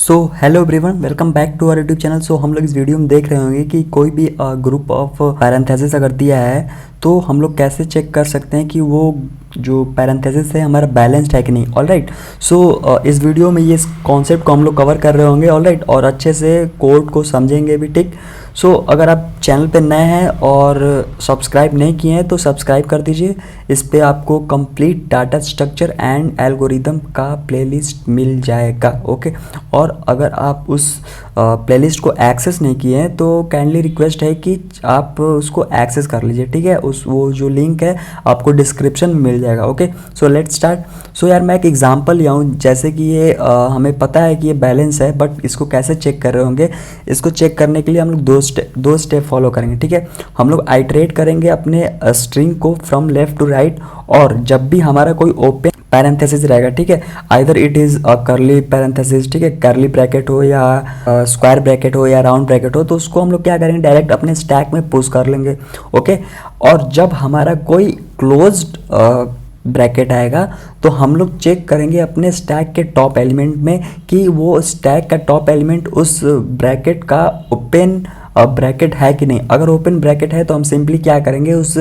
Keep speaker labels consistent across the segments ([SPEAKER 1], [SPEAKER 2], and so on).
[SPEAKER 1] So hello everyone, welcome back to our YouTube channel. So हम लोग इस video में देख रहे होंगे कि कोई भी ग्रुप ऑफ पैरेंथेसिस अगर दिया है तो हम लोग कैसे चेक कर सकते हैं कि वो जो पैरेंथेसिस है हमारा बैलेंस्ड है कि नहीं। ऑलराइट, सो इस वीडियो में ये कॉन्सेप्ट को हम लोग कवर कर रहे होंगे। ऑलराइट, और अच्छे से कोड को समझेंगे भी। ठीक, सो अगर आप चैनल पे नए हैं और सब्सक्राइब नहीं किए हैं तो सब्सक्राइब कर दीजिए। इस पे आपको complete data structure and algorithm का प्लेलिस्ट मिल जाएगा। ओके, और अगर आप उस प्लेलिस्ट को एक्सेस नहीं किए हैं तो काइंडली रिक्वेस्ट है कि आप उसको एक्सेस कर लीजिए। ठीक है, उस वो जो लिंक है आपको डिस्क्रिप्शन में मिल जाएगा। Okay, so let's start. So यार मैं एक एग्जांपल लिया हूँ, जैसे कि ये हमें पता है कि ये बैलेंस है, बट इसको कैसे चेक कर रहे होंगे। इसको चेक करने के लिए हम लोग दो स्टेप फॉलो करेंगे। ठीक है, हम लोग आइटरेट करेंगे अपने स्ट्रिंग को फ्रॉम लेफ्ट टू राइट, और जब भी हमारा कोई ओपन पैरेंथेसिस रहेगा, ठीक है, आइदर इट इज़ करली पैरेंथेसिस, ठीक है, करली ब्रैकेट हो या स्क्वायर ब्रैकेट हो या राउंड ब्रैकेट हो, तो उसको हम लोग क्या करेंगे, डायरेक्ट अपने स्टैक में पुश कर लेंगे। ओके, और जब हमारा कोई क्लोज्ड ब्रैकेट आएगा तो हम लोग चेक करेंगे अपने स्टैक के टॉप एलिमेंट में कि वो स्टैक का टॉप एलिमेंट उस ब्रैकेट का ओपन ब्रैकेट है कि नहीं। अगर ओपन ब्रैकेट है तो हम सिंपली क्या करेंगे, उस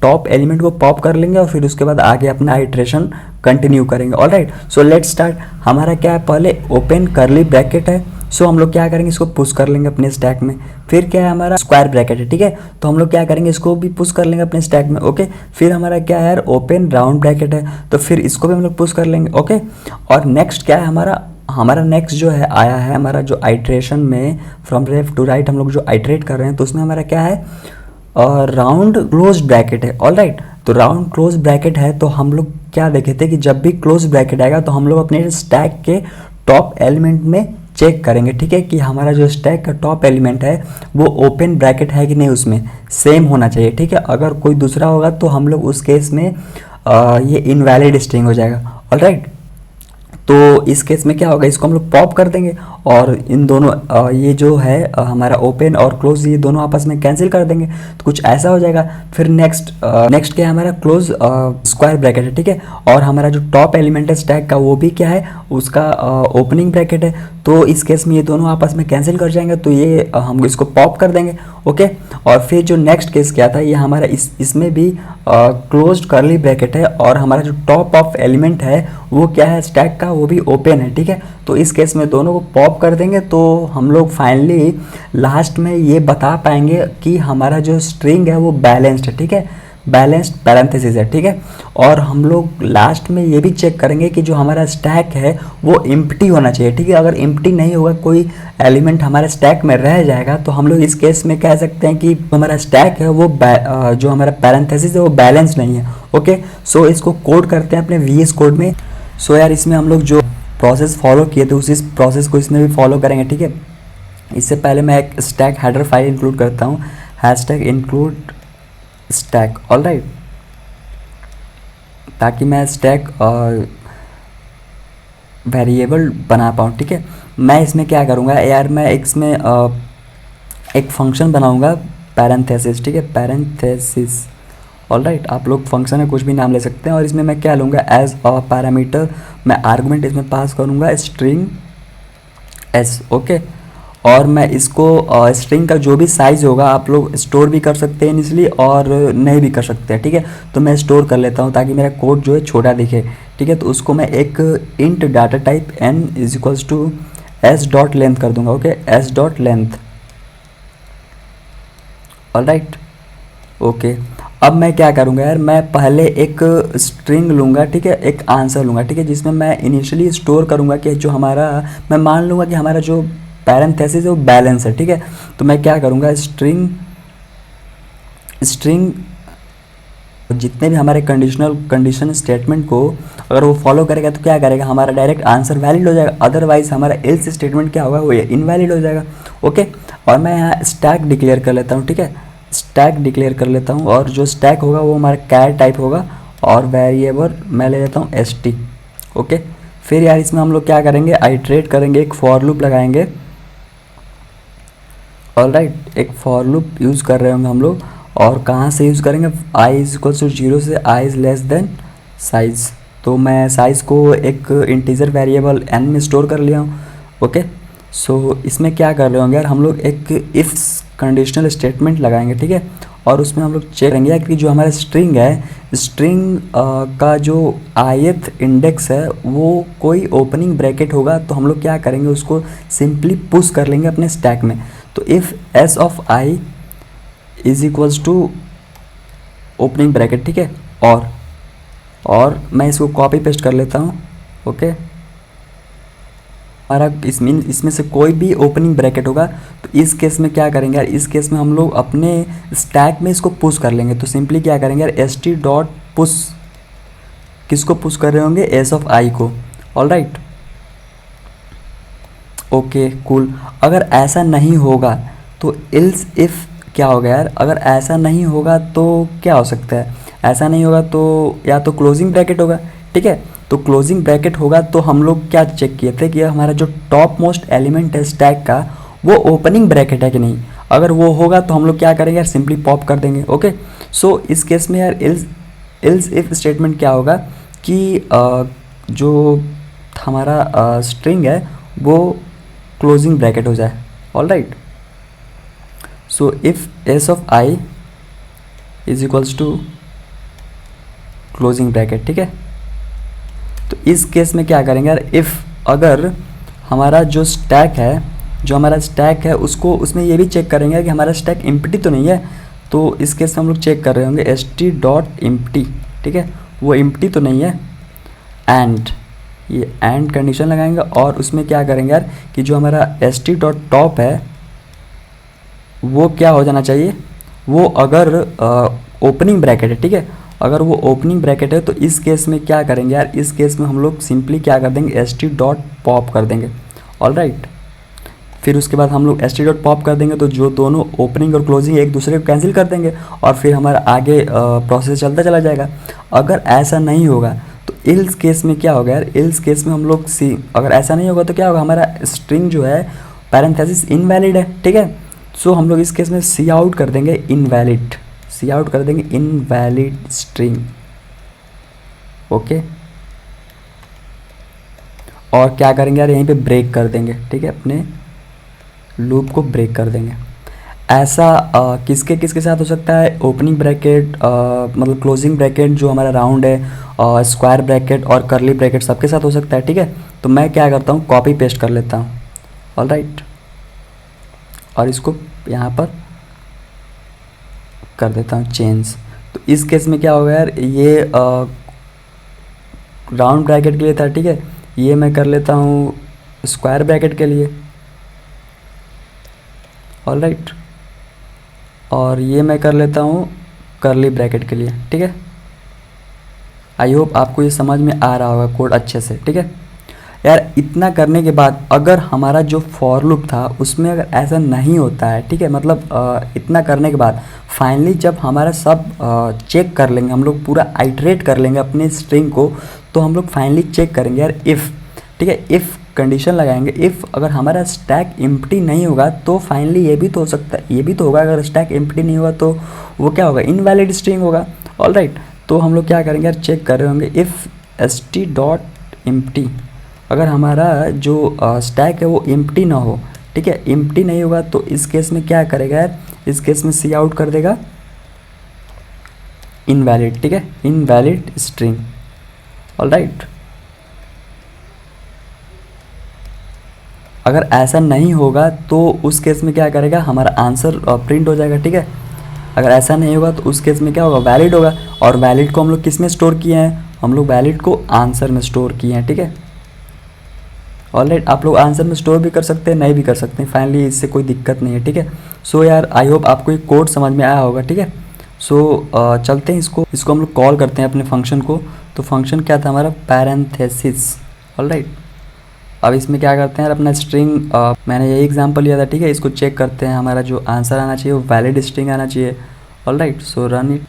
[SPEAKER 1] टॉप एलिमेंट को पॉप कर लेंगे और फिर उसके बाद आगे अपना आइट्रेशन कंटिन्यू करेंगे। Alright, so let's start. हमारा क्या है, पहले ओपन करली ब्रैकेट है, सो हम लोग क्या करेंगे, इसको पुश कर लेंगे अपने स्टैक में। फिर क्या है, हमारा स्क्वायर ब्रैकेट है, ठीक है, तो हम लोग क्या करेंगे, इसको भी पुश कर लेंगे अपने स्टैक में। ओके, फिर हमारा क्या है यार, ओपन राउंड ब्रैकेट है, तो फिर इसको भी हम लोग पुश कर लेंगे। ओके, और नेक्स्ट क्या है, हमारा नेक्स्ट जो है आया है, हमारा जो आइट्रेशन में फ्रॉम लेफ्ट टू राइट हम लोग जो आइट्रेट कर रहे हैं, तो उसमें हमारा क्या है, राउंड क्लोज ब्रैकेट है। ऑलराइट, तो राउंड क्लोज ब्रैकेट है, तो हम लोग क्या देखे थे कि जब भी क्लोज ब्रैकेट आएगा तो हम लोग अपने स्टैक के टॉप एलिमेंट में चेक करेंगे। ठीक है, कि हमारा जो स्टैक का टॉप एलिमेंट है वो ओपन ब्रैकेट है कि नहीं, उसमें सेम होना चाहिए। ठीक है, अगर कोई दूसरा होगा तो हम लोग उस केस में ये इनवैलिड स्ट्रिंग हो जाएगा। ऑलराइट, तो इस केस में क्या होगा, इसको हम लोग पॉप कर देंगे और इन दोनों ये जो है हमारा ओपन और क्लोज, ये दोनों आपस में कैंसिल कर देंगे, तो कुछ ऐसा हो जाएगा। फिर नेक्स्ट क्या है, हमारा क्लोज स्क्वायर ब्रैकेट है, ठीक है, और हमारा जो टॉप एलिमेंट है स्टैक का वो भी क्या है, उसका ओपनिंग ब्रैकेट है, तो इस केस में ये दोनों आपस में कैंसिल कर जाएंगे, तो ये हम इसको पॉप कर देंगे। ओके, और फिर जो नेक्स्ट केस क्या था, ये हमारा इसमें भी क्लोज्ड करली ब्रैकेट है और हमारा जो टॉप ऑफ एलिमेंट है वो क्या है, स्टैक का, वो भी ओपन है। ठीक है, तो इस केस में दोनों को पॉप कर देंगे, तो हम लोग फाइनली लास्ट में ये बता पाएंगे कि हमारा जो स्ट्रिंग है वो बैलेंस्ड है। ठीक है, बैलेंस्ड पैरेंथेसिस है। ठीक है, और हम लोग लास्ट में ये भी चेक करेंगे कि जो हमारा स्टैक है वो एम्प्टी होना चाहिए। ठीक है, अगर एम्प्टी नहीं होगा, कोई एलिमेंट हमारे स्टैक में रह जाएगा, तो हम लोग इस केस में कह सकते हैं कि हमारा स्टैक है वो जो हमारा पैरेंथेसिस है वो बैलेंस नहीं है। ओके, सो इसको कोड करते हैं अपने VS कोड में। सो यार इसमें हम लोग जो प्रोसेस फॉलो किए थे उसी प्रोसेस को इसमें भी फॉलो करेंगे। ठीक है, इससे पहले मैं एक स्टैक हेडर फाइल इंक्लूड करता हूँ, हैशटैग इंक्लूड स्टैक। ऑलराइट, ताकि मैं स्टैक वेरिएबल बना पाऊँ। ठीक है, मैं इसमें क्या करूँगा यार, मैं इसमें एक फंक्शन बनाऊँगा पैरेंथेसिस। ठीक है, पैरेंथेसिस। ऑलराइट, आप लोग फंक्शन में कुछ भी नाम ले सकते हैं, और इसमें मैं क्या लूँगा, एज अ पैरामीटर मैं आर्गुमेंट इसमें पास करूँगा स्ट्रिंग एस। ओके, और मैं इसको स्ट्रिंग का जो भी साइज़ होगा आप लोग स्टोर भी कर सकते हैं इनिशियली और नहीं भी कर सकते हैं। ठीक है, तो मैं स्टोर कर लेता हूँ ताकि मेरा कोड जो है छोटा दिखे। ठीक है, तो उसको मैं एक int data type n is equals to s dot length कर दूंगा। Okay, s dot length. All right, okay, अब मैं क्या करूँगा यार, मैं पहले एक स्ट्रिंग लूँगा, ठीक है, एक आंसर लूँगा, ठीक है, जिसमें मैं इनिशियली स्टोर करूँगा कि जो हमारा, मैं मान लूँगा कि हमारा जो पैरेंथेसिस है वो बैलेंस है। ठीक है, तो मैं क्या करूँगा, स्ट्रिंग जितने भी हमारे कंडीशन स्टेटमेंट को अगर वो फॉलो करेगा तो क्या करेगा, हमारा डायरेक्ट आंसर वैलिड हो जाएगा, अदरवाइज हमारा एल्स स्टेटमेंट क्या होगा, वो इनवैलिड हो जाएगा। ओके, और मैं यहाँ स्टैक डिक्लेयर कर लेता हूँ। ठीक है, स्टैक डिक्लेयर कर लेता हूँ, और जो स्टैक होगा वो हमारा कैर टाइप होगा, और वेरिएबल मैं ले लेता हूँ st। ओके, फिर यार इसमें हम लोग क्या करेंगे, आइट्रेट करेंगे, एक फॉर लूप लगाएंगे। ऑलराइट, एक फॉर लूप यूज़ कर रहे होंगे हम लोग, और कहाँ से यूज़ करेंगे, i इज इक्वल टू 0 से i is less than size. तो मैं साइज़ को एक इंटीजर वेरिएबल n में स्टोर कर लिया हूँ। ओके। सो इसमें क्या कर रहे होंगे यार, हम लोग एक इफ कंडीशनल स्टेटमेंट लगाएंगे, ठीक है। और उसमें हम लोग चेक करेंगे कि जो हमारा स्ट्रिंग है, स्ट्रिंग का जो ith इंडेक्स है वो कोई ओपनिंग ब्रैकेट होगा, तो हम लोग क्या करेंगे, उसको सिंपली पुश कर लेंगे अपने स्टैक में। तो if s of i is equals to opening bracket, ठीक है। और मैं इसको कॉपी पेस्ट कर लेता हूँ, ओके। हमारा इसमें से कोई भी ओपनिंग ब्रैकेट होगा, तो इस केस में क्या करेंगे यार, इस केस में हम लोग अपने स्टैक में इसको पुश कर लेंगे। तो सिंपली क्या करेंगे यार, st डॉट पुश, किसको पुश कर रहे होंगे, s ऑफ i को। All right, okay cool. अगर ऐसा नहीं होगा तो एल्स इफ क्या होगा यार, अगर ऐसा नहीं होगा तो क्या हो सकता है, ऐसा नहीं होगा तो या तो क्लोजिंग ब्रैकेट होगा, ठीक है। तो क्लोजिंग ब्रैकेट होगा तो हम लोग क्या चेक किए थे कि हमारा जो टॉप मोस्ट एलिमेंट है स्टैक का वो ओपनिंग ब्रैकेट है कि नहीं। अगर वो होगा तो हम लोग क्या करेंगे यार, सिंपली पॉप कर देंगे, ओके। सो इस केस में यार एल्स इफ स्टेटमेंट क्या होगा कि जो हमारा स्ट्रिंग है वो क्लोजिंग ब्रैकेट हो जाए। All right, so if s of i is equals to closing bracket, ठीक है। तो इस केस में क्या करेंगे यार, इफ़ अगर हमारा जो स्टैक है उसको उसमें ये भी चेक करेंगे कि हमारा स्टैक एम्प्टी तो नहीं है। तो इस केस में हम लोग चेक कर रहे होंगे st डॉट एम्प्टी, ठीक है, वो एम्प्टी तो नहीं है। एंड ये एंड कंडीशन लगाएंगे और उसमें क्या करेंगे यार कि जो हमारा st डॉट टॉप है वो क्या हो जाना चाहिए, वो अगर ओपनिंग ब्रैकेट है, ठीक है। अगर वो ओपनिंग ब्रैकेट है तो इस केस में क्या करेंगे यार, इस केस में हम लोग सिंपली क्या कर देंगे, st डॉट पॉप कर देंगे। ऑल राइट, फिर उसके बाद हम लोग st डॉट पॉप कर देंगे तो जो दोनों ओपनिंग और क्लोजिंग एक दूसरे को कैंसिल कर देंगे और फिर हमारा आगे प्रोसेस चलता चला जाएगा। अगर ऐसा नहीं होगा तो इल्स केस में क्या होगा यार, इल्स केस में हम लोग अगर ऐसा नहीं होगा तो क्या होगा, हमारा स्ट्रिंग जो है पैरेंथेसिस इनवैलिड है, ठीक है। सो हम लोग इस केस में सी आउट कर देंगे इनवैलिड, सी आउट कर देंगे इनवैलिड स्ट्रिंग, ओके। और क्या करेंगे यार, यहीं पे ब्रेक कर देंगे, ठीक है, अपने लूप को ब्रेक कर देंगे। ऐसा किसके किसके साथ हो सकता है, ओपनिंग ब्रैकेट मतलब क्लोजिंग ब्रैकेट जो हमारा राउंड है, स्क्वायर ब्रैकेट और करली ब्रैकेट सबके साथ हो सकता है, ठीक है। तो मैं क्या करता हूँ, कॉपी पेस्ट कर लेता हूँ, ऑल राइट, और इसको यहाँ पर कर देता हूँ चेंज। तो इस केस में क्या होगा यार, ये राउंड ब्रैकेट के लिए था, ठीक है, ये मैं कर लेता हूँ स्क्वायर ब्रैकेट के लिए, ऑल राइट, और ये मैं कर लेता हूँ करली ब्रैकेट के लिए, ठीक है। आई होप आपको ये समझ में आ रहा होगा कोड अच्छे से, ठीक है यार। इतना करने के बाद अगर हमारा जो फॉर लूप था उसमें अगर ऐसा नहीं होता है, ठीक है, मतलब इतना करने के बाद फाइनली जब हमारा सब चेक कर लेंगे, हम लोग पूरा आइटरेट कर लेंगे अपने स्ट्रिंग को, तो हम लोग फाइनली चेक करेंगे यार इफ़, ठीक है, इफ़ कंडीशन लगाएंगे। इफ़ अगर हमारा स्टैक एम्प्टी नहीं होगा तो फाइनली ये भी तो हो सकता है, ये भी तो होगा, अगर स्टैक एम्प्टी नहीं होगा तो वो क्या होगा, इनवैलिड स्ट्रिंग होगा। ऑल राइट, तो हम लोग क्या करेंगे यार, चेक कर रहे होंगे इफ़ st डॉट एम्प्टी, अगर हमारा जो स्टैक है वो एम्प्टी ना हो, ठीक है, एम्प्टी नहीं होगा तो इस केस में क्या करेगा यार, इस केस में सी आउट कर देगा इनवैलिड, ठीक है, इनवैलिड स्ट्रिंग। ऑल राइट, अगर ऐसा नहीं होगा तो उस केस में क्या करेगा, हमारा आंसर प्रिंट हो जाएगा, ठीक है। अगर ऐसा नहीं होगा तो उस केस में क्या होगा, वैलिड होगा। और वैलिड को हम लोग किस में स्टोर किए हैं, हम लोग वैलिड को आंसर में स्टोर किए हैं, ठीक है। ऑलराइट, आप लोग आंसर में स्टोर भी कर सकते हैं, नहीं भी कर सकते हैं, फाइनली इससे कोई दिक्कत नहीं है, ठीक है। सो यार आई होप आपको ये कोड समझ में आया होगा, ठीक है। सो चलते हैं, इसको हम लोग कॉल करते हैं अपने फंक्शन को। तो फंक्शन क्या था हमारा, पैरेंथेसिस। ऑलराइट, अब इसमें क्या करते हैं यार, अपना स्ट्रिंग मैंने यही एग्जांपल लिया था, ठीक है, इसको चेक करते हैं, हमारा जो आंसर आना चाहिए वो वैलिड स्ट्रिंग आना चाहिए। Alright, so run it.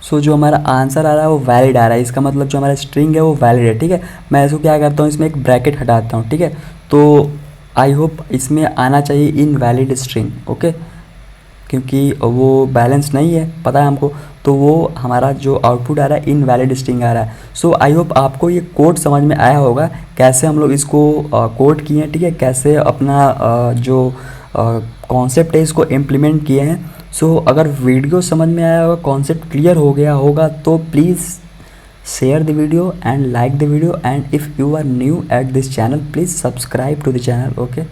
[SPEAKER 1] So जो हमारा आंसर आ रहा है वो वैलिड आ रहा है, इसका मतलब जो हमारा स्ट्रिंग है वो वैलिड है, ठीक है। मैं इसको क्या करता हूँ, इसमें एक ब्रैकेट हटाता हूँ, ठीक है। तो आई होप इसमें आना चाहिए इनवैलिड स्ट्रिंग, ओके, क्योंकि वो बैलेंस नहीं है, पता है हमको। तो वो हमारा जो आउटपुट आ रहा है इनवैलिड स्ट्रिंग आ रहा है। सो आई होप आपको ये कोड समझ में आया होगा, कैसे हम लोग इसको कोड किए हैं, ठीक है, कैसे अपना जो कॉन्सेप्ट है इसको इम्प्लीमेंट किए हैं। सो अगर वीडियो समझ में आया होगा, कॉन्सेप्ट क्लियर हो गया होगा, तो please share the video and like the video, and if you are new at this channel, please subscribe to the channel. Okay.